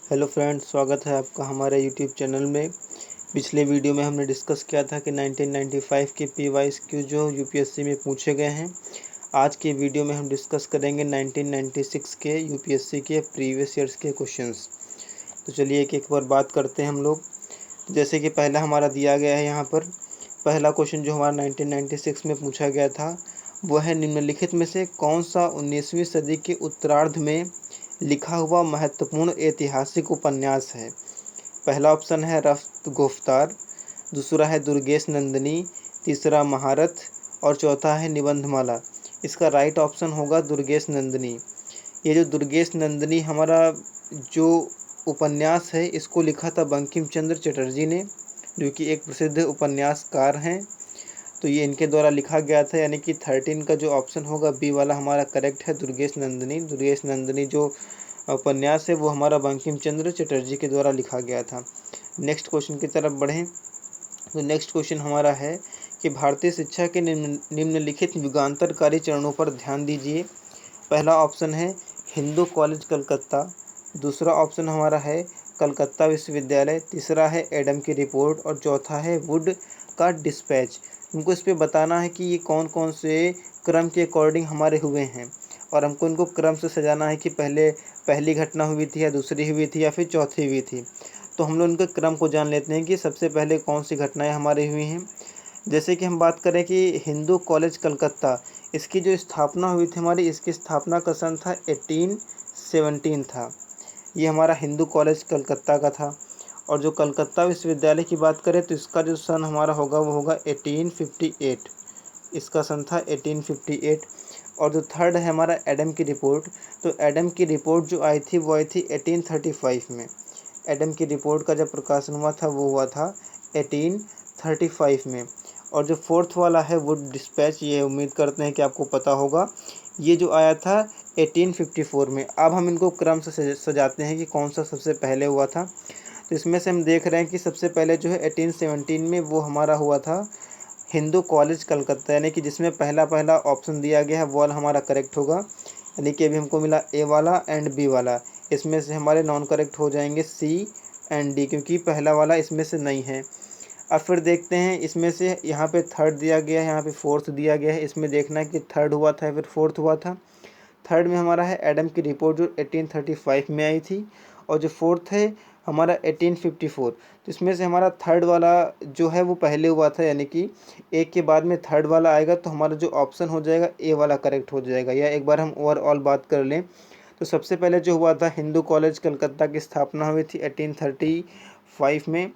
Hello friends, स्वागत है आपका हमारे यूट्यूब चैनल में। पिछले वीडियो में हमने डिस्कस किया था कि 1995 के PYQ जो यूपीएससी में पूछे गए हैं। आज के वीडियो में हम डिस्कस करेंगे 1996 के यूपीएससी के प्रीवियस ईयर्स के क्वेश्चंस। तो चलिए एक एक बार बात करते हैं हम लोग। जैसे कि पहला हमारा दिया गया है यहाँ पर, पहला क्वेश्चन जो हमारा 1996 में पूछा गया था वह है, निम्नलिखित में से कौन सा 19वीं सदी के उत्तरार्ध में लिखा हुआ महत्वपूर्ण ऐतिहासिक उपन्यास है। पहला ऑप्शन है रफ्त गुफ्तार, दूसरा है दुर्गेश नंदिनी, तीसरा महारथ और चौथा है निबंधमाला। इसका राइट ऑप्शन होगा दुर्गेश नंदिनी। ये जो दुर्गेश नंदिनी हमारा जो उपन्यास है इसको लिखा था बंकिम चंद्र चटर्जी ने, जो कि एक प्रसिद्ध उपन्यासकार हैं। तो ये इनके द्वारा लिखा गया था, यानी कि 13 का जो ऑप्शन होगा बी वाला हमारा करेक्ट है, दुर्गेश नंदिनी। दुर्गेश नंदिनी जो उपन्यास है वो हमारा बंकिम चंद्र चटर्जी के द्वारा लिखा गया था। नेक्स्ट क्वेश्चन की तरफ बढ़ें तो नेक्स्ट क्वेश्चन हमारा है कि भारतीय शिक्षा के निम्नलिखित युगांतरकारी चरणों पर ध्यान दीजिए। पहला ऑप्शन है हिंदू कॉलेज कलकत्ता, दूसरा ऑप्शन हमारा है कलकत्ता विश्वविद्यालय, तीसरा है एडम की रिपोर्ट और चौथा है वुड का डिस्पैच। हमको इस पर बताना है कि ये कौन कौन से क्रम के अकॉर्डिंग हमारे हुए हैं और हमको इनको क्रम से सजाना है कि पहले पहली घटना हुई थी या दूसरी हुई थी या फिर चौथी हुई थी। तो हम लोग उनके क्रम को जान लेते हैं कि सबसे पहले कौन सी घटनाएं हमारी हुई हैं। जैसे कि हम बात करें कि हिंदू कॉलेज कलकत्ता, इसकी जो स्थापना हुई थी हमारी, इसकी स्थापना का सन था 1817 था। ये हमारा हिंदू कॉलेज कलकत्ता का था। और जो कलकत्ता विश्वविद्यालय की बात करें तो इसका जो सन हमारा होगा वो होगा 1858। इसका सन था 1858। और जो थर्ड है हमारा एडम की रिपोर्ट, तो एडम की रिपोर्ट जो आई थी वो आई थी 1835 में। एडम की रिपोर्ट का जब प्रकाशन हुआ था वो हुआ था 1835 में। और जो फोर्थ वाला है वुड डिस्पैच, ये उम्मीद करते हैं कि आपको पता होगा, ये जो आया था 1854 में। अब हम इनको क्रम से सजाते हैं कि कौन सा सबसे पहले हुआ था। तो इसमें से हम देख रहे हैं कि सबसे पहले जो है 1817 में वो हमारा हुआ था हिंदू कॉलेज कलकत्ता, यानी कि जिसमें पहला पहला ऑप्शन दिया गया है वो वाला हमारा करेक्ट होगा। यानी कि अभी हमको मिला ए वाला एंड बी वाला, इसमें से हमारे नॉन करेक्ट हो जाएंगे सी एंड डी, क्योंकि पहला वाला इसमें से नहीं है। अब फिर देखते हैं इसमें से, यहाँ पे थर्ड दिया गया है, यहाँ पे फोर्थ दिया गया है। इसमें देखना है कि थर्ड हुआ था या फिर फोर्थ हुआ था। थर्ड में हमारा है एडम की रिपोर्ट जो 1835 में आई थी, और जो फोर्थ है हमारा 1854। तो इसमें से हमारा थर्ड वाला जो है वो पहले हुआ था, यानी कि एक के बाद में थर्ड वाला आएगा तो हमारा जो ऑप्शन हो जाएगा ए वाला करेक्ट हो जाएगा। या एक बार हम ओवरऑल बात कर लें तो सबसे पहले जो हुआ था हिंदू कॉलेज कलकत्ता की स्थापना हुई थी 1835 में,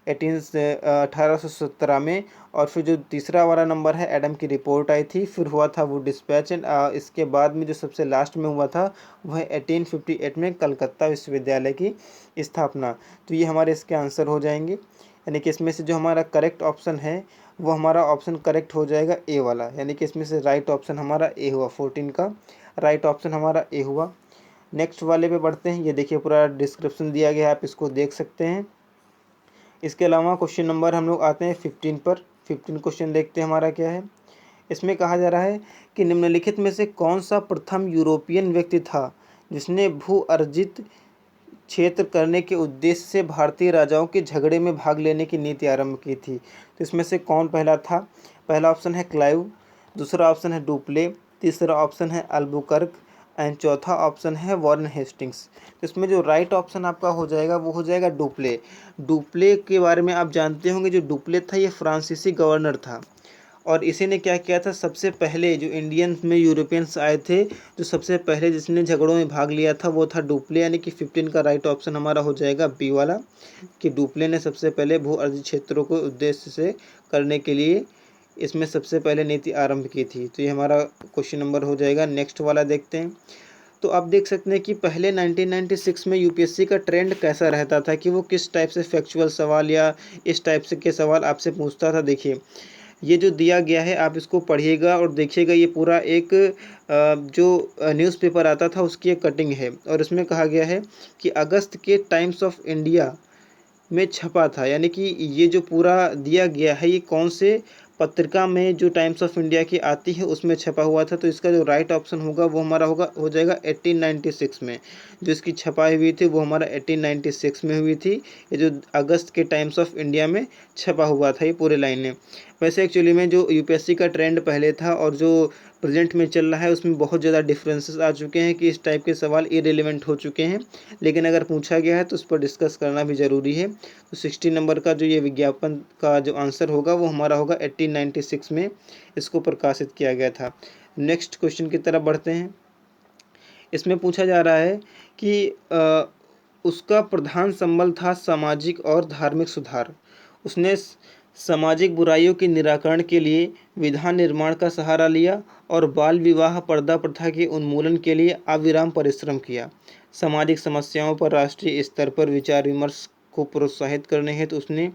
1817 में। और फिर जो तीसरा वाला नंबर है एडम की रिपोर्ट आई थी, फिर हुआ था वो डिस्पैच एंड इसके बाद में जो सबसे लास्ट में हुआ था वह 1858 में कलकत्ता विश्वविद्यालय की स्थापना। तो ये हमारे इसके आंसर हो जाएंगे। यानी कि इसमें से जो हमारा करेक्ट ऑप्शन है वो हमारा ऑप्शन करेक्ट हो जाएगा ए वाला, यानी कि इसमें से राइट ऑप्शन हमारा ए हुआ। 14 का राइट ऑप्शन हमारा ए हुआ। नेक्स्ट वाले पे बढ़ते हैं। ये देखिए पूरा डिस्क्रिप्शन दिया गया है, आप इसको देख सकते हैं। इसके अलावा क्वेश्चन नंबर हम लोग आते हैं 15 पर। 15 क्वेश्चन देखते हैं हमारा क्या है। इसमें कहा जा रहा है कि निम्नलिखित में से कौन सा प्रथम यूरोपियन व्यक्ति था जिसने भू अर्जित क्षेत्र करने के उद्देश्य से भारतीय राजाओं के झगड़े में भाग लेने की नीति आरंभ की थी। तो इसमें से कौन पहला था। पहला ऑप्शन है क्लाइव, दूसरा ऑप्शन है डुप्ले, तीसरा ऑप्शन है अल्बुकर्क एंड चौथा ऑप्शन है वॉरेन हेस्टिंग्स। तो इसमें जो राइट ऑप्शन आपका हो जाएगा वो हो जाएगा डुप्ले। डुप्ले के बारे में आप जानते होंगे, जो डुप्ले था ये फ्रांसीसी गवर्नर था और इसी ने क्या किया था, सबसे पहले जो इंडियंस में यूरोपियंस आए थे, जो सबसे पहले जिसने झगड़ों में भाग लिया था वो था डुप्ले। यानी कि 15 का राइट ऑप्शन हमारा हो जाएगा बी वाला, कि डुप्ले ने सबसे पहले भू अर्जित क्षेत्रों को उद्देश्य से करने के लिए इसमें सबसे पहले नीति आरंभ की थी। तो ये हमारा क्वेश्चन नंबर हो जाएगा। नेक्स्ट वाला देखते हैं। तो आप देख सकते हैं कि पहले 1996 में यूपीएससी का ट्रेंड कैसा रहता था कि वो किस टाइप से फैक्चुअल सवाल या इस टाइप से के सवाल आपसे पूछता था। देखिए ये जो दिया गया है आप इसको पढ़िएगा और देखिएगा, ये पूरा एक जो न्यूज़पेपर आता था उसकी एक कटिंग है और इसमें कहा गया है कि अगस्त के टाइम्स ऑफ इंडिया में छपा था। यानी कि ये जो पूरा दिया गया है ये कौन से पत्रिका में जो टाइम्स ऑफ इंडिया की आती है उसमें छपा हुआ था। तो इसका जो राइट ऑप्शन होगा वो हमारा हो जाएगा 1896 में। जो इसकी छपाई हुई थी वो हमारा 1896 में हुई थी। ये जो अगस्त के टाइम्स ऑफ इंडिया में छपा हुआ था ये पूरे लाइनें। वैसे एक्चुअली में जो यूपीएससी का ट्रेंड पहले था और जो प्रेजेंट में चल रहा है उसमें बहुत ज़्यादा डिफरेंसेस आ चुके हैं कि इस टाइप के सवाल इरेलीवेंट हो चुके हैं। लेकिन अगर पूछा गया है तो उस पर डिस्कस करना भी ज़रूरी है। तो 60 नंबर का जो ये विज्ञापन का जो आंसर होगा वो हमारा होगा 1896 में इसको प्रकाशित किया गया था। नेक्स्ट क्वेश्चन की तरफ बढ़ते हैं। इसमें पूछा जा रहा है कि उसका प्रधान संबल था सामाजिक और धार्मिक सुधार। उसने सामाजिक बुराइयों के निराकरण के लिए विधान निर्माण का सहारा लिया और बाल विवाह पर्दा प्रथा के उन्मूलन के लिए अविराम परिश्रम किया। सामाजिक समस्याओं पर राष्ट्रीय स्तर पर विचार विमर्श को प्रोत्साहित करने हेतु उसने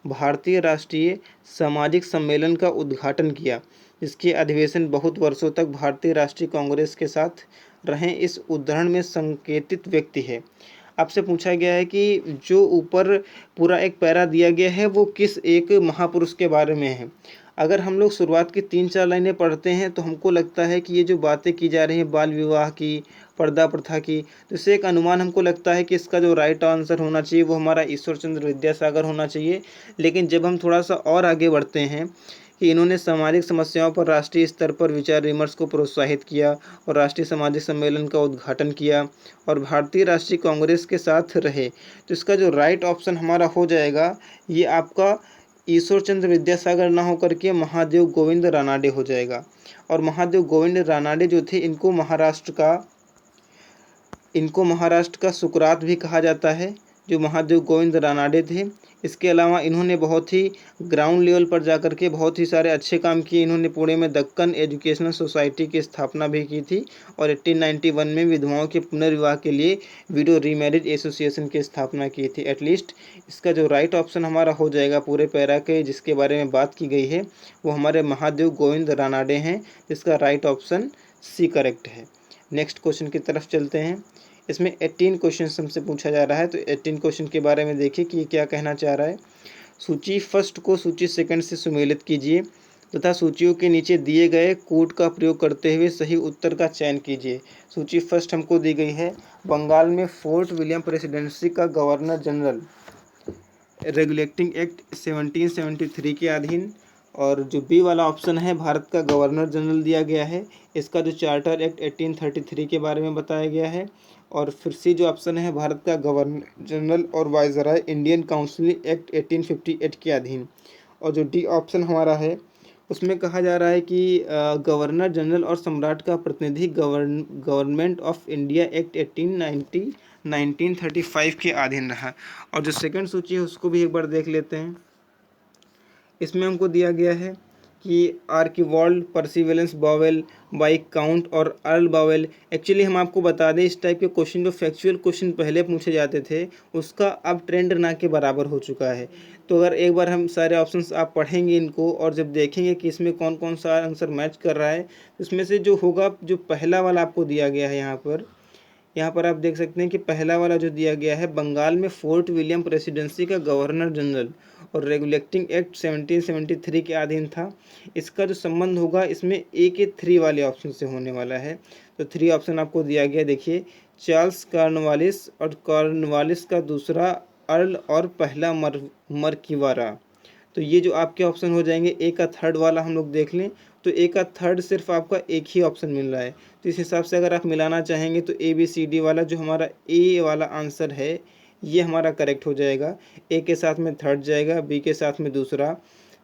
भारतीय राष्ट्रीय सामाजिक सम्मेलन का उद्घाटन किया, जिसके अधिवेशन बहुत वर्षों तक भारतीय राष्ट्रीय कांग्रेस के साथ रहे। इस उदाहरण में संकेतित व्यक्ति है। आपसे पूछा गया है कि जो ऊपर पूरा एक पैरा दिया गया है वो किस एक महापुरुष के बारे में है। अगर हम लोग शुरुआत की 3-4 लाइनें पढ़ते हैं तो हमको लगता है कि ये जो बातें की जा रही हैं बाल विवाह की, पर्दा प्रथा की, तो इससे एक अनुमान हमको लगता है कि इसका जो राइट आंसर होना चाहिए वो हमारा ईश्वर चंद्र विद्यासागर होना चाहिए। लेकिन जब हम थोड़ा सा और आगे बढ़ते हैं कि इन्होंने सामाजिक समस्याओं पर राष्ट्रीय स्तर पर विचार विमर्श को प्रोत्साहित किया और राष्ट्रीय सामाजिक सम्मेलन का उद्घाटन किया और भारतीय राष्ट्रीय कांग्रेस के साथ रहे, तो इसका जो राइट ऑप्शन हमारा हो जाएगा ये आपका ईश्वर चंद्र विद्यासागर ना होकर के महादेव गोविंद रानाडे हो जाएगा। और महादेव गोविंद रानाडे जो थे इनको महाराष्ट्र का सुकरात भी कहा जाता है, जो महादेव गोविंद रानाडे थे। इसके अलावा इन्होंने बहुत ही ग्राउंड लेवल पर जाकर के बहुत ही सारे अच्छे काम किए। इन्होंने पुणे में दक्कन एजुकेशनल सोसाइटी की स्थापना भी की थी और 1891 में विधवाओं के पुनर्विवाह के लिए विडो रीमैरिज एसोसिएशन की स्थापना की थी। एटलीस्ट इसका जो राइट ऑप्शन हमारा हो जाएगा पूरे पैरा के जिसके बारे में बात की गई है वो हमारे महादेव गोविंद रानाडे हैं, जिसका राइट ऑप्शन सी करेक्ट है। नेक्स्ट क्वेश्चन की तरफ चलते हैं। इसमें 18 क्वेश्चन हमसे पूछा जा रहा है। तो 18 क्वेश्चन के बारे में देखिए कि ये क्या कहना चाह रहा है। सूची फर्स्ट को सूची सेकंड से सुमेलित कीजिए तथा सूचियों के नीचे दिए गए कोड का प्रयोग करते हुए सही उत्तर का चयन कीजिए। सूची फर्स्ट हमको दी गई है बंगाल में फोर्ट विलियम प्रेसिडेंसी का गवर्नर जनरल रेगुलेटिंग एक्ट 1773 के अधीन, और जो बी वाला ऑप्शन है भारत का गवर्नर जनरल दिया गया है। इसका जो चार्टर एक्ट 1833 के बारे में बताया गया है। और फिर सी जो ऑप्शन है भारत का गवर्नर जनरल और वाइसराय इंडियन काउंसिल एक्ट 1858 के अधीन। और जो डी ऑप्शन हमारा है उसमें कहा जा रहा है कि गवर्नर जनरल और सम्राट का प्रतिनिधि गवर्नमेंट ऑफ इंडिया एक्ट 1935 के अधीन रहा। और जो सेकंड सूची है उसको भी एक बार देख लेते हैं। इसमें हमको दिया गया है कि आर्किवॉल्ड परसिवेलेंस बावेल, बाई काउंट और अर्ल बावेल। एक्चुअली हम आपको बता दें इस टाइप के क्वेश्चन जो फैक्चुअल क्वेश्चन पहले पूछे जाते थे उसका अब ट्रेंड ना के बराबर हो चुका है। तो अगर एक बार हम सारे ऑप्शंस आप पढ़ेंगे इनको और जब देखेंगे कि इसमें कौन कौन सा आंसर मैच कर रहा है, इसमें से जो होगा जो पहला वाला आपको दिया गया है यहाँ पर आप देख सकते हैं कि पहला वाला जो दिया गया है बंगाल में फोर्ट विलियम प्रेसिडेंसी का गवर्नर जनरल और रेगुलेटिंग एक्ट 1773 के अधीन था। इसका जो संबंध होगा इसमें ए के 3 वाले ऑप्शन से होने वाला है। तो 3 ऑप्शन आपको दिया गया, देखिए चार्ल्स कॉर्नवालिस और कॉर्नवालिस का दूसरा अर्ल और पहला मरकिवारा। तो ये जो आपके ऑप्शन हो जाएंगे। ए का थर्ड वाला हम लोग देख लें तो ए का थर्ड सिर्फ आपका एक ही ऑप्शन मिल रहा है। तो इस हिसाब से अगर आप मिलाना चाहेंगे तो ए बी सी डी वाला जो हमारा ए वाला आंसर है ये हमारा करेक्ट हो जाएगा। ए के साथ में थर्ड जाएगा, बी के साथ में दूसरा,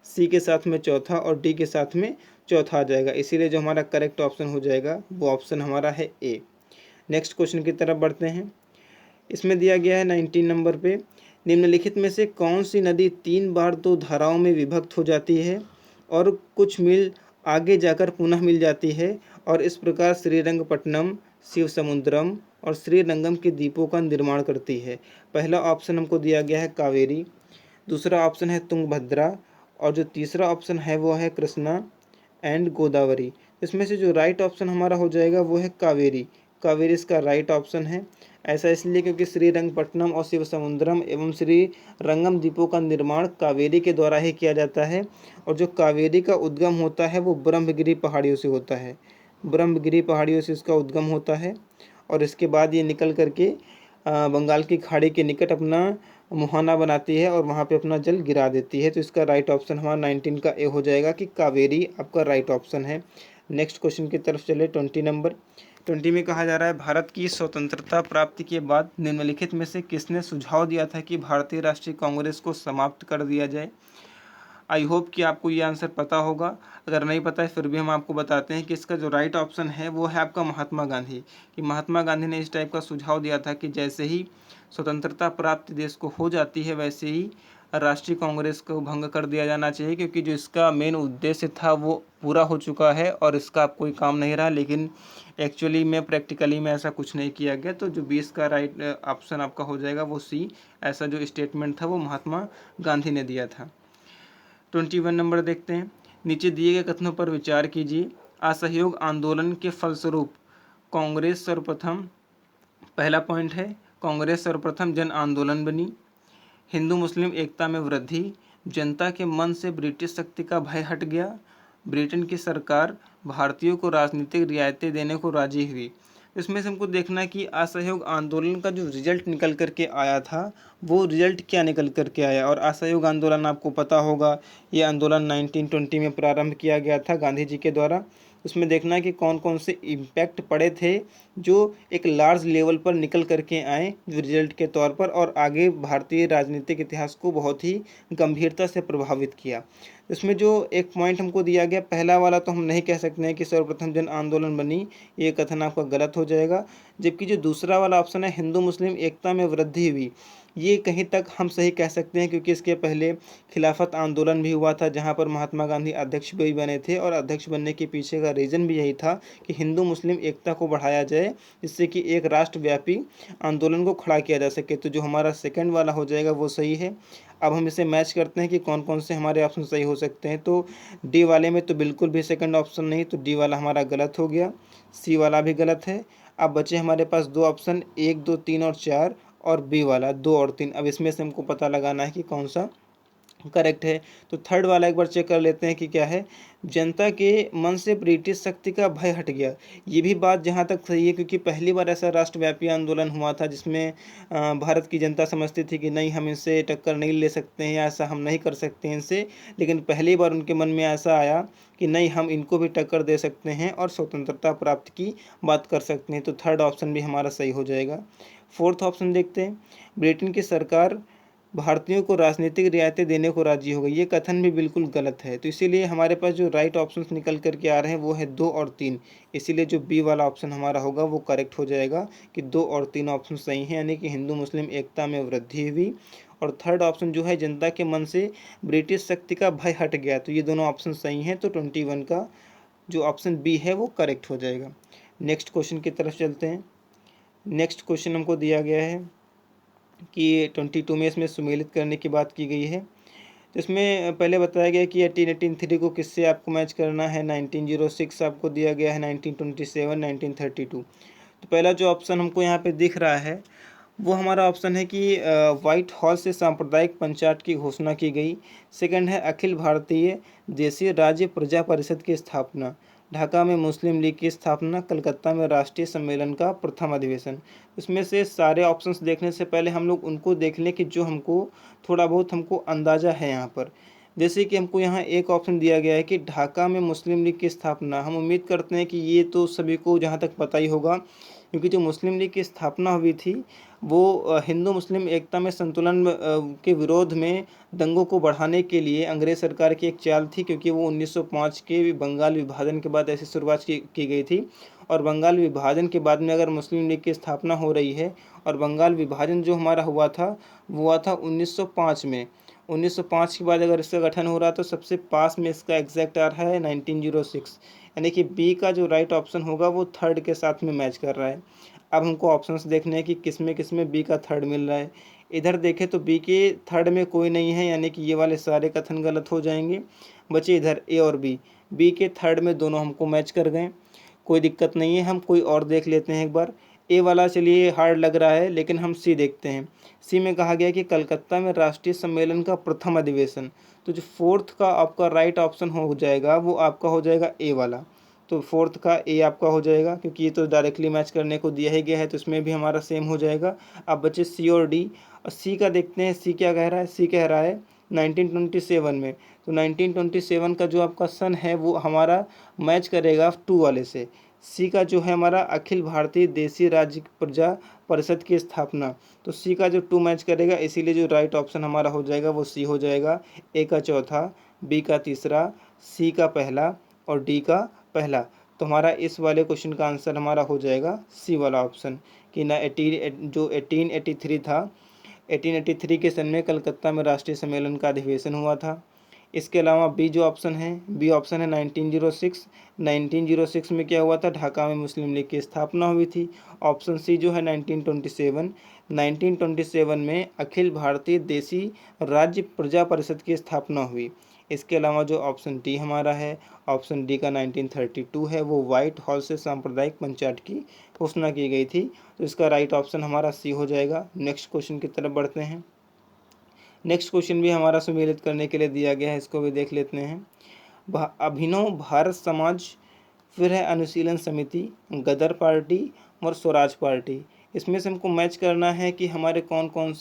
सी के साथ में चौथा और डी के साथ में चौथा आ जाएगा। इसीलिए जो हमारा करेक्ट ऑप्शन हो जाएगा वो ऑप्शन हमारा है ए। नेक्स्ट क्वेश्चन की तरफ बढ़ते हैं। इसमें दिया गया है 19 नंबर पे, निम्नलिखित में से कौन सी नदी 3 बार 2 धाराओं में विभक्त हो जाती है और कुछ मील आगे जाकर पुनः मिल जाती है और इस प्रकार श्रीरंगपट्टनम, शिवसमुद्रम और श्रीरंगम के द्वीपों का निर्माण करती है। पहला ऑप्शन हमको दिया गया है कावेरी, दूसरा ऑप्शन है तुंगभद्रा और जो तीसरा ऑप्शन है वो है कृष्णा एंड गोदावरी। इसमें से जो राइट ऑप्शन हमारा हो जाएगा वो है कावेरी। कावेरी इसका राइट ऑप्शन है। ऐसा इसलिए क्योंकि श्रीरंगपट्टनम और शिवसमुद्रम एवं श्री रंगम द्वीपों का निर्माण कावेरी के द्वारा ही किया जाता है, और जो कावेरी का उद्गम होता है वो ब्रह्मगिरी पहाड़ियों से होता है। ब्रह्मगिरी पहाड़ियों से इसका उद्गम होता है, और इसके बाद ये निकल करके बंगाल की खाड़ी के निकट अपना मुहाना बनाती है और वहाँ पे अपना जल गिरा देती है। तो इसका राइट ऑप्शन हमारा 19 का ए हो जाएगा कि कावेरी आपका राइट ऑप्शन है। नेक्स्ट क्वेश्चन की तरफ चले। 20 नंबर। 20 में कहा जा रहा है, भारत की स्वतंत्रता प्राप्ति के बाद निम्नलिखित में से किसने सुझाव दिया था कि भारतीय राष्ट्रीय कांग्रेस को समाप्त कर दिया जाए। आई होप कि आपको ये आंसर पता होगा, अगर नहीं पता है फिर भी हम आपको बताते हैं कि इसका जो राइट ऑप्शन है वो है आपका महात्मा गांधी। कि महात्मा गांधी ने इस टाइप का सुझाव दिया था कि जैसे ही स्वतंत्रता प्राप्त देश को हो जाती है वैसे ही राष्ट्रीय कांग्रेस को भंग कर दिया जाना चाहिए, क्योंकि जो इसका मेन उद्देश्य था वो पूरा हो चुका है और इसका अब कोई काम नहीं रहा। लेकिन एक्चुअली में प्रैक्टिकली में ऐसा कुछ नहीं किया गया। तो जो 20 का राइट ऑप्शन आपका हो जाएगा वो सी। ऐसा जो स्टेटमेंट था वो महात्मा गांधी ने दिया था। 21 नंबर देखते हैं। नीचे दिए गए कथनों पर विचार कीजिए। असहयोग आंदोलन के फलस्वरूप कांग्रेस सर्वप्रथम, पहला पॉइंट है, कांग्रेस सर्वप्रथम जन आंदोलन बनी। हिंदू मुस्लिम एकता में वृद्धि। जनता के मन से ब्रिटिश शक्ति का भय हट गया। ब्रिटेन की सरकार भारतीयों को राजनीतिक रियायतें देने को राजी हुई। इसमें से हमको देखना है कि असहयोग आंदोलन का जो रिजल्ट निकल कर के आया था वो रिजल्ट क्या निकल कर के आया। और असहयोग आंदोलन आपको पता होगा, ये आंदोलन 1920 में प्रारंभ किया गया था गांधी जी के द्वारा। उसमें देखना है कि कौन कौन से इम्पैक्ट पड़े थे जो एक लार्ज लेवल पर निकल करके आए जो रिजल्ट के तौर पर, और आगे भारतीय राजनीतिक इतिहास को बहुत ही गंभीरता से प्रभावित किया। इसमें जो एक पॉइंट हमको दिया गया, पहला वाला तो हम नहीं कह सकते हैं कि सर्वप्रथम जन आंदोलन बनी, ये कथन आपका गलत हो जाएगा। जबकि जो दूसरा वाला ऑप्शन है हिंदू मुस्लिम एकता में वृद्धि हुई, ये कहीं तक हम सही कह सकते हैं, क्योंकि इसके पहले खिलाफत आंदोलन भी हुआ था जहां पर महात्मा गांधी अध्यक्ष भी बने थे, और अध्यक्ष बनने के पीछे का रीज़न भी यही था कि हिंदू मुस्लिम एकता को बढ़ाया जाए, जिससे कि एक राष्ट्रव्यापी आंदोलन को खड़ा किया जा सके। तो जो हमारा सेकंड वाला हो जाएगा वो सही है। अब हम इसे मैच करते हैं कि कौन कौन से हमारे ऑप्शन सही हो सकते हैं। तो डी वाले में तो बिल्कुल भी सेकंड ऑप्शन नहीं, तो डी वाला हमारा गलत हो गया। सी वाला भी गलत है। अब बचे हमारे पास दो ऑप्शन, 1 2 3 और 4, और बी वाला 2 और 3। अब इसमें से हमको पता लगाना है कि कौन सा करेक्ट है। तो थर्ड वाला एक बार चेक कर लेते हैं कि क्या है। जनता के मन से ब्रिटिश शक्ति का भय हट गया, ये भी बात जहाँ तक सही है, क्योंकि पहली बार ऐसा राष्ट्रव्यापी आंदोलन हुआ था जिसमें भारत की जनता समझती थी कि नहीं, हम इनसे टक्कर नहीं ले सकते हैं या ऐसा हम नहीं कर सकते हैं इनसे। लेकिन पहली बार उनके मन में ऐसा आया कि नहीं, हम इनको भी टक्कर दे सकते हैं और स्वतंत्रता प्राप्त की बात कर सकते हैं। तो थर्ड ऑप्शन भी हमारा सही हो जाएगा। फोर्थ ऑप्शन देखते हैं। ब्रिटेन की सरकार भारतीयों को राजनीतिक रियायतें देने को राजी हो गई, ये कथन भी बिल्कुल गलत है। तो इसीलिए हमारे पास जो राइट ऑप्शंस निकल करके आ रहे हैं वो है 2 और 3। इसीलिए जो बी वाला ऑप्शन हमारा होगा वो करेक्ट हो जाएगा कि 2 और 3 ऑप्शन सही हैं, यानी कि हिंदू मुस्लिम एकता में वृद्धि हुई। और थर्ड ऑप्शन जो है जनता के मन से ब्रिटिश शक्ति का भय हट गया, तो ये दोनों ऑप्शन सही हैं। तो 21 का जो ऑप्शन बी है वो करेक्ट हो जाएगा। नेक्स्ट क्वेश्चन की तरफ चलते हैं। नेक्स्ट क्वेश्चन हमको दिया गया है कि 22 में इसमें सुमेलित करने की बात की गई है। तो इसमें पहले बताया गया कि 1883 को किससे आपको मैच करना है। 1906 आपको दिया गया है, 1927, 1932। तो पहला जो ऑप्शन हमको यहाँ पे दिख रहा है वो हमारा ऑप्शन है कि व्हाइट हॉल से सांप्रदायिक पंचायत की घोषणा की गई। सेकंड है अखिल भारतीय देशीय राज्य प्रजा परिषद की स्थापना। ढाका में मुस्लिम लीग की स्थापना। कलकत्ता में राष्ट्रीय सम्मेलन का प्रथम अधिवेशन। इसमें से सारे ऑप्शंस देखने से पहले हम लोग उनको देख लें कि जो हमको थोड़ा बहुत हमको अंदाज़ा है यहाँ पर। जैसे कि हमको यहाँ एक ऑप्शन दिया गया है कि ढाका में मुस्लिम लीग की स्थापना। हम उम्मीद करते हैं कि ये तो सभी को जहाँ तक पता ही होगा, क्योंकि जो मुस्लिम लीग की स्थापना हुई थी वो हिंदू मुस्लिम एकता में संतुलन के विरोध में दंगों को बढ़ाने के लिए अंग्रेज सरकार की एक चाल थी, क्योंकि वो 1905 के बंगाल विभाजन के बाद ऐसी शुरुआत की गई थी। और बंगाल विभाजन के बाद में अगर मुस्लिम लीग की स्थापना हो रही है, और बंगाल विभाजन जो हमारा हुआ था वो हुआ था 1905 में। 1905 के बाद अगर इसका गठन हो रहा तो सबसे पास में इसका एग्जैक्ट आ रहा है 1906, यानी कि बी का जो राइट ऑप्शन होगा वो थर्ड के साथ में मैच कर रहा है। अब हमको ऑप्शंस देखने हैं कि किस में बी का थर्ड मिल रहा है। इधर देखें तो बी के थर्ड में कोई नहीं है, यानी कि ये वाले सारे कथन गलत हो जाएंगे। बचे इधर ए और बी। बी के थर्ड में दोनों हमको मैच कर गए, कोई दिक्कत नहीं है। हम कोई और देख लेते हैं एक बार। ए वाला चलिए हार्ड लग रहा है, लेकिन हम सी देखते हैं। सी में कहा गया कि कलकत्ता में राष्ट्रीय सम्मेलन का प्रथम अधिवेशन। तो जो फोर्थ का आपका राइट ऑप्शन हो जाएगा वो आपका हो जाएगा ए वाला। तो फोर्थ का ए आपका हो जाएगा, क्योंकि ये तो डायरेक्टली मैच करने को दिया ही गया है, तो इसमें भी हमारा सेम हो जाएगा। अब बचे सी और डी। और सी का देखते हैं, सी क्या कह रहा है। सी कह रहा है 1927 में। तो 1927 का जो आपका सन है वो हमारा मैच करेगा 2 वाले से। सी का जो है हमारा अखिल भारतीय देसी राज्य प्रजा परिषद की स्थापना। तो सी का जो 2 मैच करेगा, इसीलिए जो राइट ऑप्शन हमारा हो जाएगा वो सी हो जाएगा। ए का चौथा, बी का तीसरा, सी का पहला और डी का पहला। तो हमारा इस वाले क्वेश्चन का आंसर हमारा हो जाएगा सी वाला ऑप्शन, कि ना 1883 था, 1883 के सन में कलकत्ता में राष्ट्रीय सम्मेलन का अधिवेशन हुआ था। इसके अलावा बी जो ऑप्शन है, बी ऑप्शन है 1906। 1906 में क्या हुआ था, ढाका में मुस्लिम लीग की स्थापना हुई थी। ऑप्शन सी जो है 1927। 1927 में अखिल भारतीय देसी राज्य प्रजा परिषद की स्थापना हुई। इसके अलावा जो ऑप्शन डी हमारा है, ऑप्शन डी का 1932 है, वो व्हाइट हॉल से सांप्रदायिक पंचायत की घोषणा की गई थी। तो इसका राइट ऑप्शन हमारा सी हो जाएगा। नेक्स्ट क्वेश्चन की तरफ बढ़ते हैं। नेक्स्ट क्वेश्चन भी हमारा सम्मिलित करने के लिए दिया गया है, इसको भी देख लेते हैं। अभिनव भारत समाज, फिर है अनुशीलन समिति, गदर पार्टी और स्वराज पार्टी। इसमें से हमको मैच करना है कि हमारे कौन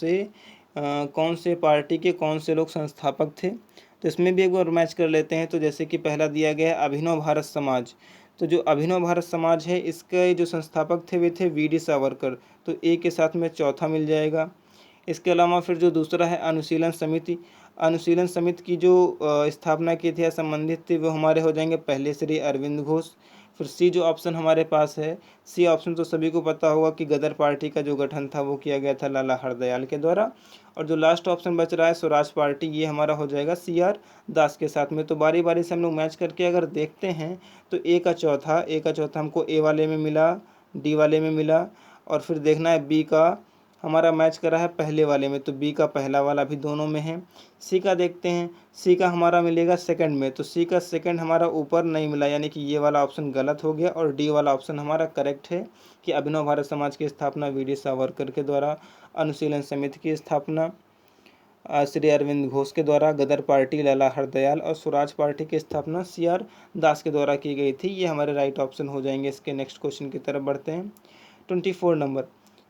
से पार्टी के कौन से लोग संस्थापक थे। तो इसमें भी एक बार मैच कर लेते हैं। तो जैसे कि पहला दिया गया है अभिनव भारत समाज। तो जो अभिनव भारत समाज है, इसके जो संस्थापक थे वे थे वी.डी. सावरकर। तो ए के साथ में चौथा मिल जाएगा। इसके अलावा फिर जो दूसरा है अनुशीलन समिति, अनुशीलन समिति की जो स्थापना की थी या संबंधित थी वो हमारे हो जाएंगे पहले श्री अरविंद घोष। फिर सी जो ऑप्शन हमारे पास है, सी ऑप्शन तो सभी को पता होगा कि गदर पार्टी का जो गठन था वो किया गया था लाला हरदयाल के द्वारा। और जो लास्ट ऑप्शन बच रहा है स्वराज पार्टी, ये हमारा हो जाएगा सी.आर. दास के साथ में। तो बारी बारी से हम लोग मैच करके अगर देखते हैं तो ए का चौथा हमको ए वाले में मिला, डी वाले में मिला, और फिर देखना है बी का हमारा मैच करा है पहले वाले में, तो बी का पहला वाला भी दोनों में है। सी का देखते हैं, सी का हमारा मिलेगा सेकंड में, तो सी का सेकंड हमारा ऊपर नहीं मिला, यानी कि ये वाला ऑप्शन गलत हो गया। और डी वाला ऑप्शन हमारा करेक्ट है कि अभिनव भारत समाज की स्थापना वी.डी. सावरकर के द्वारा, अनुशीलन समिति की स्थापना श्री अरविंद घोष के द्वारा, गदर पार्टी लाला हरदयाल और स्वराज पार्टी की स्थापना सी.आर. दास के द्वारा की गई थी। ये हमारे राइट ऑप्शन हो जाएंगे। इसके नेक्स्ट क्वेश्चन की तरफ बढ़ते हैं।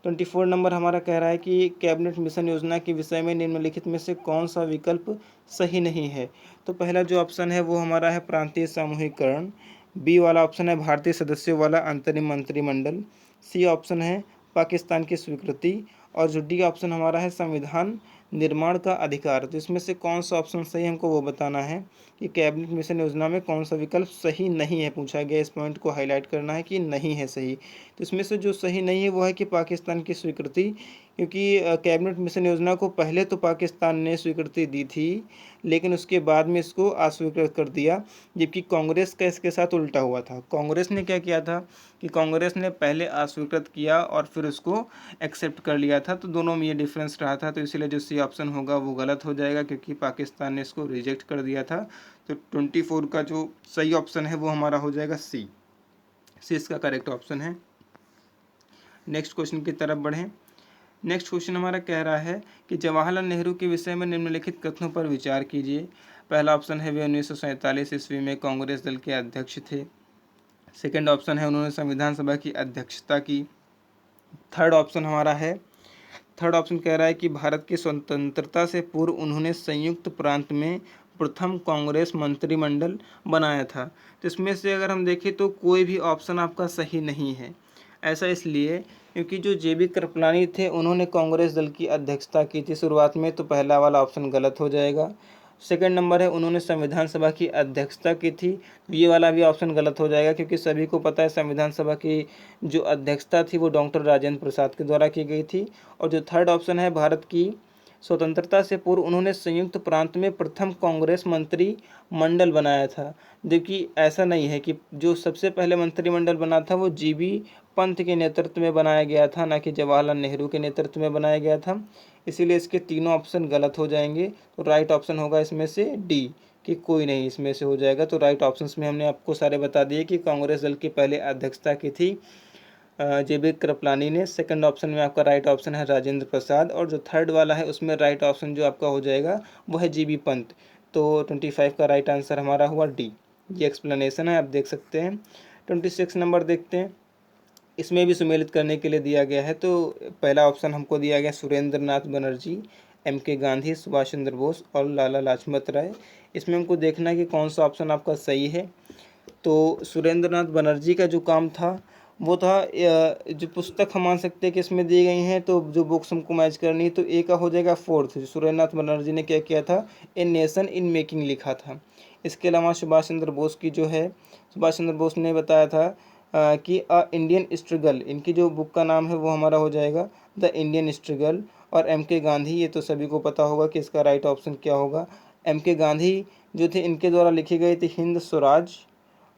24 नंबर हमारा कह रहा है कि कैबिनेट मिशन योजना के विषय में निम्नलिखित में से कौन सा विकल्प सही नहीं है। तो पहला जो ऑप्शन है वो हमारा है प्रांतीय सामूहिकरण, बी वाला ऑप्शन है भारतीय सदस्यों वाला अंतरिम मंत्रिमंडल, सी ऑप्शन है पाकिस्तान की स्वीकृति, और जो डी ऑप्शन हमारा है संविधान निर्माण का अधिकार। तो इसमें से कौन सा ऑप्शन सही हमको वो बताना है कि कैबिनेट मिशन योजना में कौन सा विकल्प सही नहीं है, पूछा गया। इस पॉइंट को हाईलाइट करना है कि नहीं है सही। तो इसमें से जो सही नहीं है वो है कि पाकिस्तान की स्वीकृति, क्योंकि कैबिनेट मिशन योजना को पहले तो पाकिस्तान ने स्वीकृति दी थी, लेकिन उसके बाद में इसको अस्वीकृत कर दिया, जबकि कांग्रेस का इसके साथ उल्टा हुआ था। कांग्रेस ने क्या किया था कि कांग्रेस ने पहले अस्वीकृत किया और फिर उसको एक्सेप्ट कर लिया था। तो दोनों में ये डिफरेंस रहा था। तो इसीलिए जो सी ऑप्शन होगा वो गलत हो जाएगा, क्योंकि पाकिस्तान ने इसको रिजेक्ट कर दिया था। तो 24 का जो सही ऑप्शन है वो हमारा हो जाएगा सी। सी इसका करेक्ट ऑप्शन है। नेक्स्ट क्वेश्चन की तरफ बढ़ें। नेक्स्ट क्वेश्चन हमारा कह रहा है कि जवाहरलाल नेहरू के विषय में निम्नलिखित कथनों पर विचार कीजिए। पहला ऑप्शन है वे 1947 ईस्वी में कांग्रेस दल के अध्यक्ष थे। सेकंड ऑप्शन है उन्होंने संविधान सभा की अध्यक्षता की। थर्ड ऑप्शन कह रहा है कि भारत की स्वतंत्रता से पूर्व उन्होंने संयुक्त प्रांत में प्रथम कांग्रेस मंत्रिमंडल बनाया था। तो इसमें से अगर हम देखें तो कोई भी ऑप्शन आपका सही नहीं है। ऐसा इसलिए क्योंकि जो जे.बी. कृपलानी थे उन्होंने कांग्रेस दल की अध्यक्षता की थी शुरुआत में, तो पहला वाला ऑप्शन गलत हो जाएगा। सेकंड नंबर है उन्होंने संविधान सभा की अध्यक्षता की थी, तो ये वाला भी ऑप्शन गलत हो जाएगा, क्योंकि सभी को पता है संविधान सभा की जो अध्यक्षता थी वो डॉक्टर राजेंद्र प्रसाद के द्वारा की गई थी। और जो थर्ड ऑप्शन है भारत की स्वतंत्रता से पूर्व उन्होंने संयुक्त प्रांत में प्रथम कांग्रेस मंत्रिमंडल बनाया था, जबकि ऐसा नहीं है कि जो सबसे पहले मंत्रिमंडल बना था वो जी.बी. पंत के नेतृत्व में बनाया गया था, ना कि जवाहरलाल नेहरू के नेतृत्व में बनाया गया था। इसीलिए इसके तीनों ऑप्शन गलत हो जाएंगे। तो राइट ऑप्शन होगा इसमें से डी, कि कोई नहीं इसमें से हो जाएगा। तो राइट ऑप्शंस में हमने आपको सारे बता दिए कि कांग्रेस दल की पहले अध्यक्षता की थी JB कृपलानी ने। सेकंड ऑप्शन में आपका राइट ऑप्शन है राजेंद्र प्रसाद, और जो थर्ड वाला है उसमें राइट ऑप्शन जो आपका हो जाएगा वो है GB पंत। तो 25 का राइट आंसर हमारा हुआ डी। ये एक्सप्लेनेशन है, आप देख सकते हैं। 26 नंबर देखते हैं, इसमें भी सुमेलित करने के लिए दिया गया है। तो पहला ऑप्शन हमको दिया गया सुरेंद्र नाथ बनर्जी, MK गांधी, सुभाष चंद्र बोस और लाला लाजपत राय। इसमें हमको देखना है कि कौन सा ऑप्शन आपका सही है। तो सुरेंद्र नाथ बनर्जी का जो काम था वो था, जो पुस्तक हम मान सकते हैं कि इसमें दी गई हैं, तो जो बुक्स हमको मैच करनी है, तो ए का हो जाएगा फोर्थ। सुरेंद्र नाथ बनर्जी ने क्या किया था, ए नेशन इन मेकिंग लिखा था। इसके अलावा सुभाष चंद्र बोस की जो है, सुभाष चंद्र बोस ने बताया था कि अ इंडियन स्ट्रगल, इनकी जो बुक का नाम है वो हमारा हो जाएगा द इंडियन स्ट्रगल। और MK गांधी, ये तो सभी को पता होगा कि इसका राइट ऑप्शन क्या होगा। MK गांधी जो थे, इनके द्वारा लिखी गई थी हिंद स्वराज।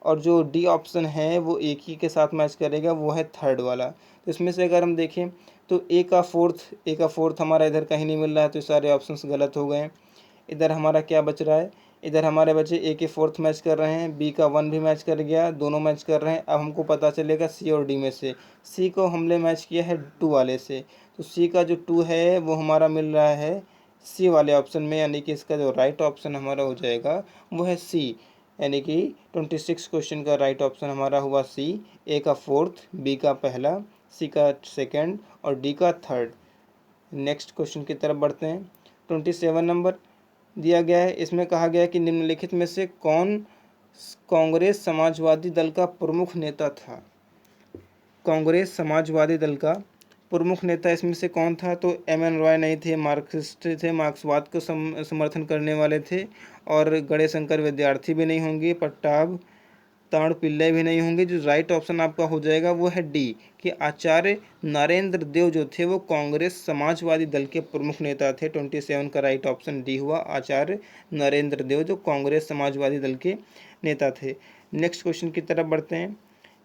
और जो डी ऑप्शन है वो एक ही के साथ मैच करेगा, वो है थर्ड वाला। तो इसमें से अगर हम देखें तो ए का फोर्थ हमारा इधर कहीं नहीं मिल रहा है, तो सारे ऑप्शंस गलत हो गए। इधर हमारा क्या बच रहा है, इधर हमारे बच्चे ए के फोर्थ मैच कर रहे हैं, बी का 1 भी मैच कर गया, दोनों मैच कर रहे हैं। अब हमको पता चलेगा सी और डी में से। सी को हमने मैच किया है 2 वाले से, तो सी का जो 2 है वो हमारा मिल रहा है सी वाले ऑप्शन में, यानी कि इसका जो राइट ऑप्शन हमारा हो जाएगा वो है सी। यानी कि 26 क्वेश्चन का राइट ऑप्शन हमारा हुआ सी। ए का फोर्थ, बी का पहला, सी का सेकंड और डी का थर्ड। नेक्स्ट क्वेश्चन की तरफ बढ़ते हैं। 27 नंबर दिया गया है, इसमें कहा गया है कि निम्नलिखित में से कौन कांग्रेस समाजवादी दल का प्रमुख नेता था। कांग्रेस समाजवादी दल का प्रमुख नेता इसमें से कौन था, तो MN रॉय नहीं थे, मार्क्सिस्ट थे, मार्क्सवाद को समर्थन करने वाले थे। और गणेशंकर विद्यार्थी भी नहीं होंगे, पट्टाभ ताड़ पिल्लई भी नहीं होंगे। जो राइट ऑप्शन आपका हो जाएगा वो है डी, कि आचार्य नरेंद्र देव जो थे वो कांग्रेस समाजवादी दल के प्रमुख नेता थे। 27 का राइट ऑप्शन डी हुआ, आचार्य नरेंद्र देव जो कांग्रेस समाजवादी दल के नेता थे। नेक्स्ट क्वेश्चन की तरफ बढ़ते हैं।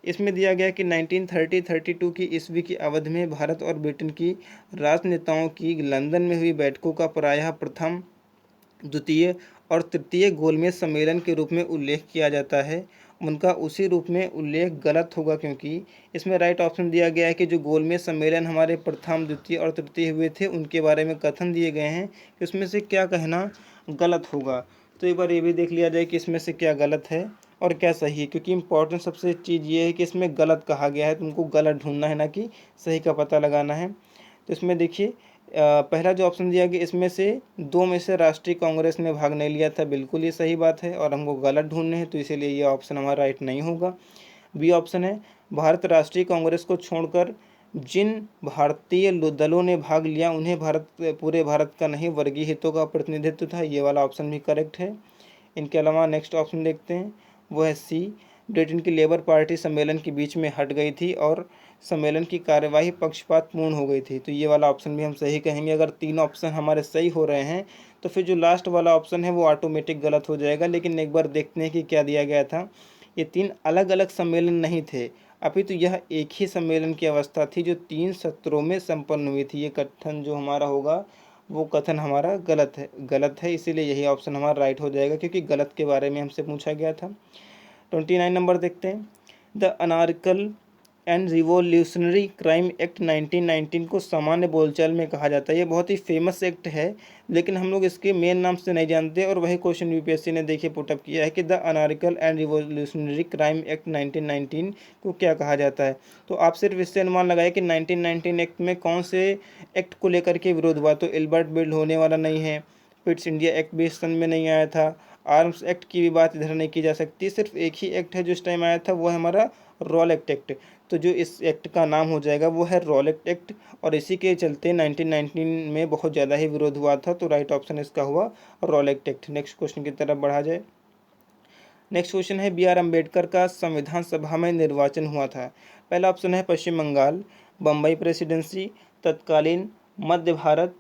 इसमें दिया गया कि 1930-32 की ईस्वी की अवधि में भारत और ब्रिटेन की राजनेताओं की लंदन में हुई बैठकों का प्रायः प्रथम, द्वितीय और तृतीय गोलमेज सम्मेलन के रूप में उल्लेख किया जाता है। उनका उसी रूप में उल्लेख गलत होगा, क्योंकि इसमें राइट ऑप्शन दिया गया है कि जो गोलमेज सम्मेलन हमारे प्रथम, द्वितीय और तृतीय हुए थे उनके बारे में कथन दिए गए हैं कि उसमें से क्या कहना गलत होगा। तो एक बार ये भी देख लिया जाए कि इसमें से क्या गलत है और क्या सही है, क्योंकि इम्पोर्टेंट सबसे चीज़ ये है कि इसमें गलत कहा गया है, तुमको गलत ढूंढना है, ना कि सही का पता लगाना है। तो इसमें देखिए, पहला जो ऑप्शन दिया गया इसमें से 2 में से राष्ट्रीय कांग्रेस ने भाग नहीं लिया था, बिल्कुल ये सही बात है, और हमको गलत ढूंढने हैं, तो इसीलिए ये ऑप्शन हमारा राइट नहीं होगा। बी ऑप्शन है भारत राष्ट्रीय कांग्रेस को छोड़कर जिन भारतीय दलों ने भाग लिया उन्हें पूरे भारत का नहीं, वर्गीय हितों का प्रतिनिधित्व था। ये वाला ऑप्शन भी करेक्ट है। इनके अलावा नेक्स्ट ऑप्शन देखते हैं, वो है सी, ब्रिटेन की लेबर पार्टी सम्मेलन के बीच में हट गई थी और सम्मेलन की कार्यवाही पक्षपातपूर्ण हो गई थी। तो ये वाला ऑप्शन भी हम सही कहेंगे। अगर 3 ऑप्शन हमारे सही हो रहे हैं तो फिर जो लास्ट वाला ऑप्शन है वो ऑटोमेटिक गलत हो जाएगा। लेकिन एक बार देखते हैं कि क्या दिया गया था। ये 3 अलग अलग सम्मेलन नहीं थे, अपितु यह एक ही सम्मेलन की अवस्था थी जो 3 सत्रों में संपन्न हुई थी। ये कथन जो हमारा होगा वो कथन हमारा गलत है, इसीलिए यही ऑप्शन हमारा राइट हो जाएगा, क्योंकि गलत के बारे में हमसे पूछा गया था। 29 नंबर देखते हैं। The anarchical and revolutionary crime act 1919 को सामान्य बोलचाल में कहा जाता है। ये बहुत ही फेमस एक्ट है, लेकिन हम लोग इसके मेन नाम से नहीं जानते, और वही क्वेश्चन यूपीएससी ने देखिए पुटअप किया है कि the anarchical and revolutionary crime act 1919 को क्या कहा जाता है। तो आप सिर्फ इससे अनुमान लगाए कि 1919 एक्ट में कौन से एक्ट को लेकर के विरोध हुआ। तो एल्बर्ट बिल्ड होने वाला नहीं है, पिट्स इंडिया एक्ट भी इस सन में नहीं आया था, आर्म्स एक्ट की भी बात इधर नहीं की जा सकती। सिर्फ एक ही एक्ट है जो इस टाइम आया था, वो है हमारा रॉलेट एक्ट। तो जो इस एक्ट का नाम हो जाएगा वो है रॉलेट एक्ट, और इसी के चलते 1919 में बहुत ज़्यादा ही विरोध हुआ था। तो राइट ऑप्शन इसका हुआ रॉलेट एक्ट। नेक्स्ट क्वेश्चन की तरफ बढ़ा जाए। नेक्स्ट क्वेश्चन है BR अम्बेडकर का संविधान सभा में निर्वाचन हुआ था। पहला ऑप्शन है पश्चिम बंगाल, बम्बई प्रेसिडेंसी, तत्कालीन मध्य भारत,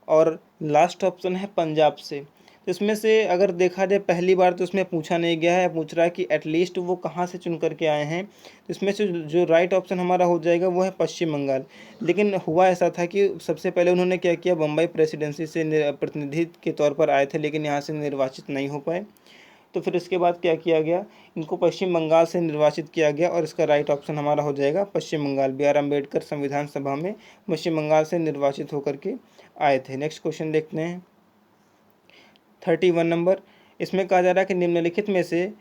और लास्ट ऑप्शन है पंजाब से। तो इसमें से अगर देखा जाए पहली बार तो इसमें पूछा नहीं गया है, पूछ रहा है कि एटलीस्ट वो कहाँ से चुन करके आए हैं। तो इसमें से जो राइट ऑप्शन हमारा हो जाएगा वो है पश्चिम बंगाल। लेकिन हुआ ऐसा था कि सबसे पहले उन्होंने क्या किया, बम्बई प्रेसिडेंसी से प्रतिनिधि के तौर पर आए थे, लेकिन यहाँ से निर्वाचित नहीं हो पाए। तो फिर इसके बाद क्या किया गया, इनको पश्चिम बंगाल से निर्वाचित किया गया और इसका राइट ऑप्शन हमारा हो जाएगा पश्चिम बंगाल। B.R. अम्बेडकर संविधान सभा में पश्चिम बंगाल से निर्वाचित होकर के आए थे। नेक्स्ट क्वेश्चन देखते हैं 31 नंबर। इसमें कहा जा रहा है कि निम्नलिखित में से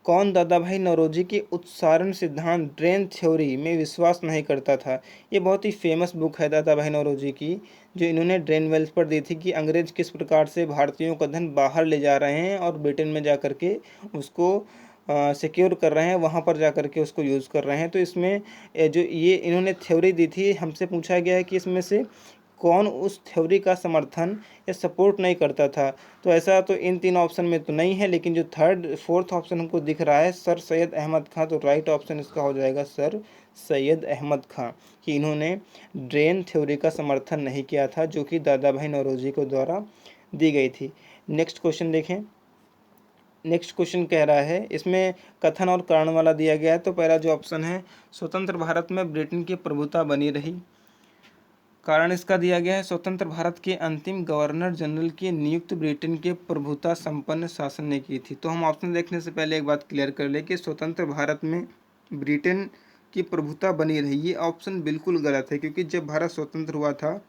कौन दादा भाई नौरोजी के उत्सारण सिद्धांत ड्रेन थ्योरी में विश्वास नहीं करता था। ये बहुत ही फेमस बुक है दादा भाई नौरोजी की, जो इन्होंने ड्रेन वेल्स पर दी थी कि अंग्रेज किस प्रकार से भारतीयों का धन बाहर ले जा रहे हैं और ब्रिटेन में जा कर के उसको सिक्योर कर रहे हैं, वहाँ पर जा कर के उसको यूज़ कर रहे हैं। तो इसमें जो ये इन्होंने थ्योरी दी थी, हमसे पूछा गया है कि इसमें से कौन उस थ्योरी का समर्थन या सपोर्ट नहीं करता था। तो ऐसा तो इन 3 ऑप्शन में तो नहीं है, लेकिन जो फोर्थ ऑप्शन हमको दिख रहा है सर सैयद अहमद खां, तो राइट ऑप्शन इसका हो जाएगा सर सैयद अहमद खां, कि इन्होंने ड्रेन थ्योरी का समर्थन नहीं किया था जो कि दादा भाई नौरोजी को द्वारा दी गई थी। नेक्स्ट क्वेश्चन देखें। नेक्स्ट क्वेश्चन कह रहा है, इसमें कथन और कारण वाला दिया गया है। तो पहला जो ऑप्शन है, स्वतंत्र भारत में ब्रिटेन की प्रभुता बनी रही। कारण इसका दिया गया है, स्वतंत्र भारत के अंतिम गवर्नर जनरल की नियुक्ति ब्रिटेन के प्रभुता संपन्न शासन ने की थी। तो हम ऑप्शन देखने से पहले एक बात क्लियर कर ले कि स्वतंत्र भारत में ब्रिटेन की प्रभुता बनी रही, ये ऑप्शन बिल्कुल गलत है, क्योंकि जब भारत स्वतंत्र हुआ था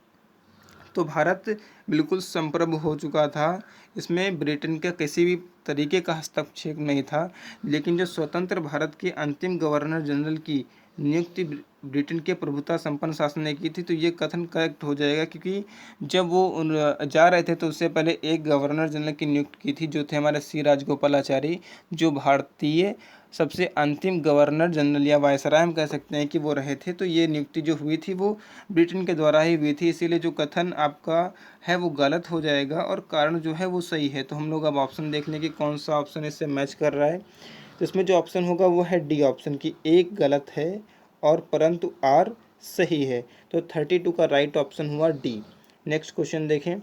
तो भारत बिल्कुल संप्रभु हो चुका था, इसमें ब्रिटेन का किसी भी तरीके का हस्तक्षेप नहीं था। लेकिन जो स्वतंत्र भारत के अंतिम गवर्नर जनरल की नियुक्ति ब्रिटेन के प्रभुता संपन्न शासन ने की थी, तो ये कथन करेक्ट हो जाएगा, क्योंकि जब वो जा रहे थे तो उससे पहले एक गवर्नर जनरल की नियुक्ति की थी, जो थे हमारे सी राजगोपालाचारी, जो भारतीय सबसे अंतिम गवर्नर जनरल या वायसराय हम कह सकते हैं कि वो रहे थे। तो ये नियुक्ति जो हुई थी वो ब्रिटेन के द्वारा ही हुई थी, इसीलिए जो कथन आपका है वो गलत हो जाएगा और कारण जो है वो सही है। तो हम लोग अब ऑप्शन देख लें कि कौन सा ऑप्शन इससे मैच कर रहा है। तो इसमें जो ऑप्शन होगा वो है डी ऑप्शन, की एक गलत है और परंतु आर सही है। तो 32 का राइट ऑप्शन हुआ डी। नेक्स्ट क्वेश्चन देखें।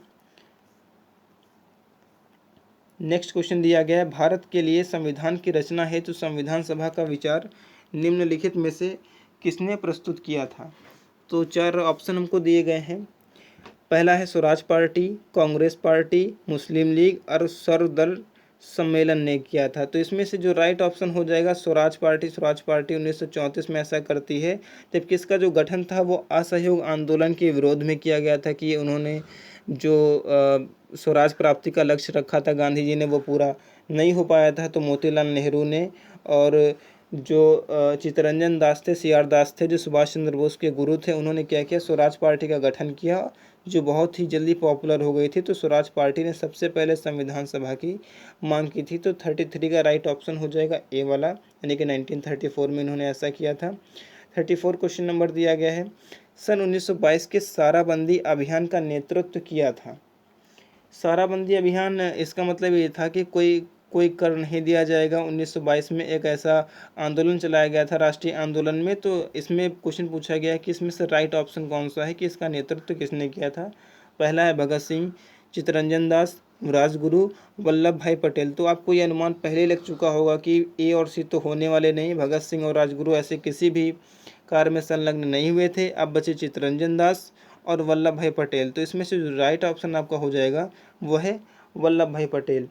नेक्स्ट क्वेश्चन दिया गया है, भारत के लिए संविधान की रचना हेतु संविधान सभा का विचार निम्नलिखित में से किसने प्रस्तुत किया था। तो 4 ऑप्शन हमको दिए गए हैं। पहला है स्वराज पार्टी, कांग्रेस पार्टी, मुस्लिम लीग और सर्वदल सम्मेलन ने किया था। तो इसमें से जो राइट ऑप्शन हो जाएगा स्वराज पार्टी। स्वराज पार्टी 1934 में ऐसा करती है, जबकि इसका जो गठन था वो असहयोग आंदोलन के विरोध में किया गया था, कि उन्होंने जो स्वराज प्राप्ति का लक्ष्य रखा था गांधी जी ने वो पूरा नहीं हो पाया था। तो मोतीलाल नेहरू ने और जो चित्तरंजन दास थे, CR दास थे, जो सुभाष चंद्र बोस के गुरु थे, उन्होंने क्या किया, स्वराज पार्टी का गठन किया, जो बहुत ही जल्दी पॉपुलर हो गई थी। तो स्वराज पार्टी ने सबसे पहले संविधान सभा की मांग की थी। तो 33 का राइट ऑप्शन हो जाएगा ए वाला, यानी कि 1934 में इन्होंने ऐसा किया था। 34 क्वेश्चन नंबर दिया गया है, सन 1922 के साराबंदी अभियान का नेतृत्व किया था। साराबंदी अभियान, इसका मतलब ये था कि कोई कर नहीं दिया जाएगा। 1922 में एक ऐसा आंदोलन चलाया गया था, राष्ट्रीय आंदोलन में। तो इसमें क्वेश्चन पूछा गया है कि इसमें से राइट ऑप्शन कौन सा है, कि इसका नेतृत्व किसने किया था। पहला है भगत सिंह, चित्तरंजन दास, राजगुरु, वल्लभ भाई पटेल। तो आपको ये अनुमान पहले लग चुका होगा कि ए और सी तो होने वाले नहीं, भगत सिंह और राजगुरु ऐसे किसी भी कार्य में संलग्न नहीं हुए थे। अब बचे चित्तरंजन दास और वल्लभ भाई पटेल। तो इसमें से जो राइट ऑप्शन आपका हो जाएगा वो है वल्लभ भाई पटेल।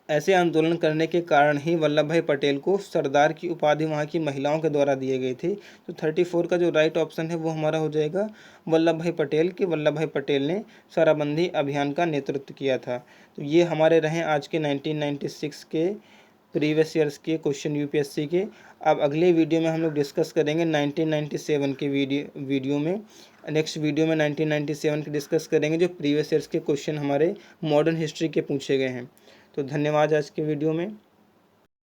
ऐसे आंदोलन करने के कारण ही वल्लभ भाई पटेल को सरदार की उपाधि वहाँ की महिलाओं के द्वारा दिए गई थी। तो 34 का जो राइट ऑप्शन है वो हमारा हो जाएगा वल्लभ भाई पटेल, कि वल्लभ भाई पटेल ने साराबंदी अभियान का नेतृत्व किया था। तो ये हमारे रहे आज के 1996 के प्रीवियस ईयर्स के क्वेश्चन यूपीएससी के। अब अगले वीडियो में हम लोग डिस्कस करेंगे 1997 के वीडियो में। नेक्स्ट वीडियो में 1997 के डिस्कस करेंगे, जो प्रीवियस ईयर्स के क्वेश्चन हमारे मॉडर्न हिस्ट्री के पूछे गए हैं। तो धन्यवाद आज के वीडियो में।